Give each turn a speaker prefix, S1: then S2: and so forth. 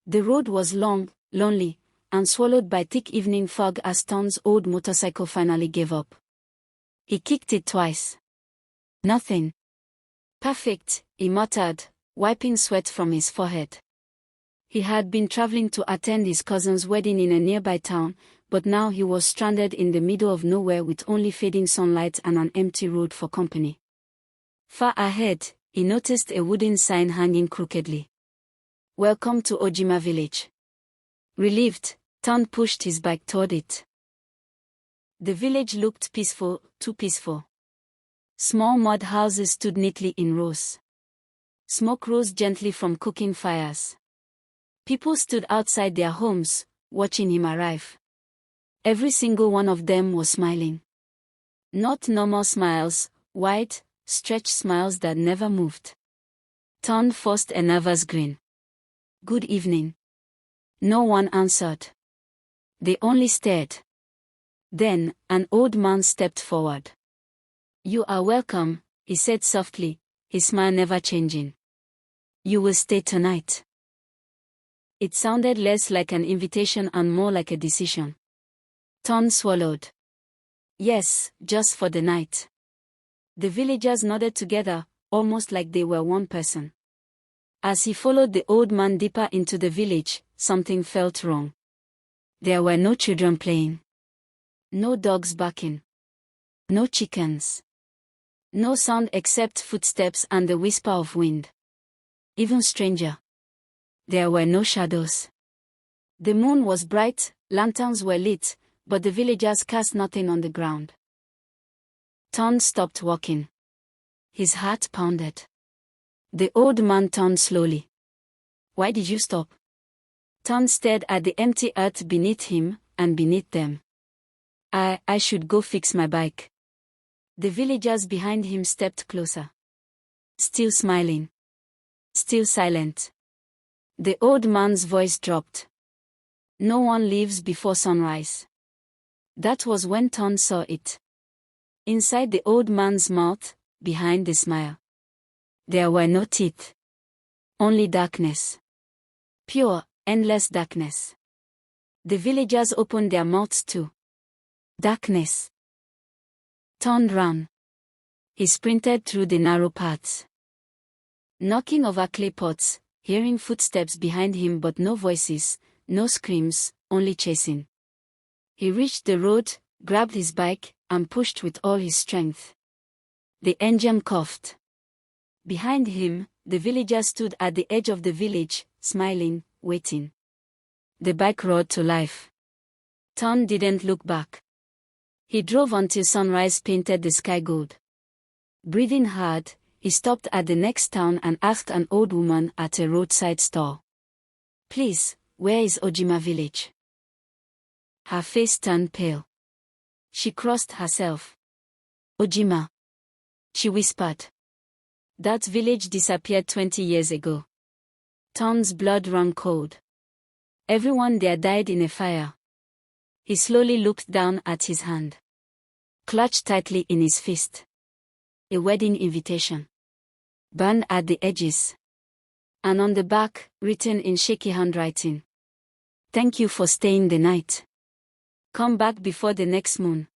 S1: The road was long, lonely, and swallowed by thick evening fog as Ton's old motorcycle finally gave up. He kicked it twice. Nothing. Perfect, he muttered, wiping sweat from his forehead. He had been traveling to attend his cousin's wedding in a nearby town, but now he was stranded in the middle of nowhere with only fading sunlight and an empty road for company. Far ahead, he noticed a wooden sign hanging crookedly. "Welcome to Ojima village." Relieved, Ton pushed his bike toward it. The village looked peaceful, too peaceful. Small mud houses stood neatly in rows. Smoke rose gently from cooking fires. People stood outside their homes, watching him arrive. Every single one of them was smiling. Not normal smiles, wide, stretched smiles that never moved. Ton forced a nervous grin. "Good evening." No one answered. They only stared. Then, an old man stepped forward. "You are welcome," he said softly, his smile never changing. "You will stay tonight." It sounded less like an invitation and more like a decision. Ton swallowed. "Yes, just for the night." The villagers nodded together, almost like they were one person. As he followed the old man deeper into the village, something felt wrong. There were no children playing. No dogs barking. No chickens. No sound except footsteps and the whisper of wind. Even stranger. There were no shadows. The moon was bright, lanterns were lit, but the villagers cast nothing on the ground. Ton stopped walking. His heart pounded. The old man turned slowly. "Why did you stop?" Ton stared at the empty earth beneath him, and beneath them. I should go fix my bike." The villagers behind him stepped closer. Still smiling. Still silent. The old man's voice dropped. "No one leaves before sunrise." That was when Ton saw it. Inside the old man's mouth, behind the smile. There were no teeth. Only darkness. Pure, endless darkness. The villagers opened their mouths too. Darkness. Ton ran. He sprinted through the narrow paths. Knocking over clay pots, hearing footsteps behind him but no voices, no screams, only chasing. He reached the road, grabbed his bike, and pushed with all his strength. The engine coughed. Behind him, the villagers stood at the edge of the village, smiling, waiting. The bike roared to life. Ton didn't look back. He drove until sunrise painted the sky gold. Breathing hard, he stopped at the next town and asked an old woman at a roadside stall. "Please, where is Ojima village?" Her face turned pale. She crossed herself. "Ojima," she whispered. "That village disappeared 20 years ago." Ton's blood ran cold. Everyone there died in a fire. He slowly looked down at his hand. Clutched tightly in his fist. A wedding invitation. Burned at the edges. And on the back, written in shaky handwriting. "Thank you for staying the night. Come back before the next moon."